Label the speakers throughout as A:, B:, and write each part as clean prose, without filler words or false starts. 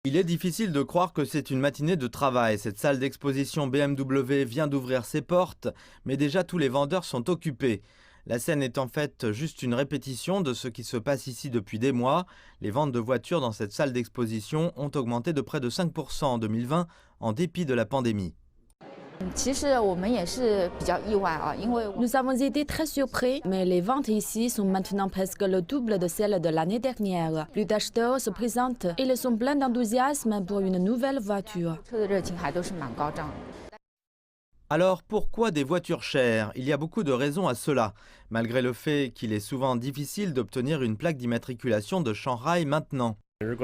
A: Il est difficile de croire que c'est une matinée de travail. Cette salle d'exposition BMW vient d'ouvrir ses portes, mais déjà tous les vendeurs sont occupés. La scène est en fait juste une répétition de ce qui se passe ici depuis des mois. Les ventes de voitures dans cette salle d'exposition ont augmenté de près de 5% en 2020, en dépit de la pandémie.
B: Nous avons été très surpris, mais les ventes ici sont maintenant presque le double de celles de l'année dernière. Plus d'acheteurs se présentent et ils sont pleins d'enthousiasme pour une nouvelle voiture.
A: Alors pourquoi des voitures chères? Il y a beaucoup de raisons à cela, malgré le fait qu'il est souvent difficile d'obtenir une plaque d'immatriculation de Shanghai maintenant.
C: Une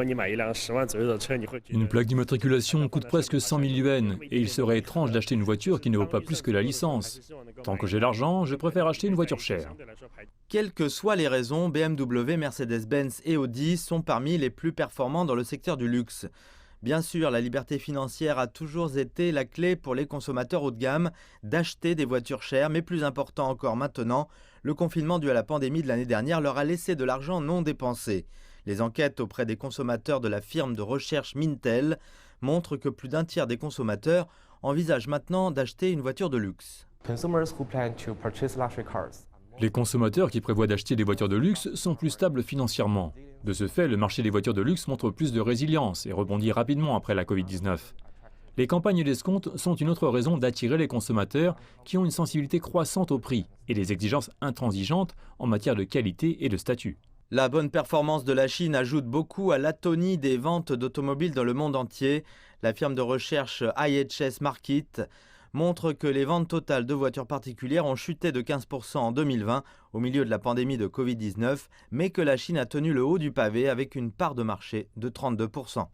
C: plaque d'immatriculation coûte presque 100 000 yuan et il serait étrange d'acheter une voiture qui ne vaut pas plus que la licence. Tant que j'ai l'argent, je préfère acheter une voiture chère.
A: Quelles que soient les raisons, BMW, Mercedes-Benz et Audi sont parmi les plus performants dans le secteur du luxe. Bien sûr, la liberté financière a toujours été la clé pour les consommateurs haut de gamme d'acheter des voitures chères, mais plus important encore maintenant, le confinement dû à la pandémie de l'année dernière leur a laissé de l'argent non dépensé. Les enquêtes auprès des consommateurs de la firme de recherche Mintel montrent que plus d'un tiers des consommateurs envisagent maintenant d'acheter une voiture de luxe.
C: Les consommateurs qui prévoient d'acheter des voitures de luxe sont plus stables financièrement. De ce fait, le marché des voitures de luxe montre plus de résilience et rebondit rapidement après la Covid-19. Les campagnes d'escompte sont une autre raison d'attirer les consommateurs qui ont une sensibilité croissante au prix et des exigences intransigeantes en matière de qualité et de statut.
A: La bonne performance de la Chine ajoute beaucoup à l'atonie des ventes d'automobiles dans le monde entier. La firme de recherche IHS Markit montre que les ventes totales de voitures particulières ont chuté de 15% en 2020 au milieu de la pandémie de Covid-19, mais que la Chine a tenu le haut du pavé avec une part de marché de 32%.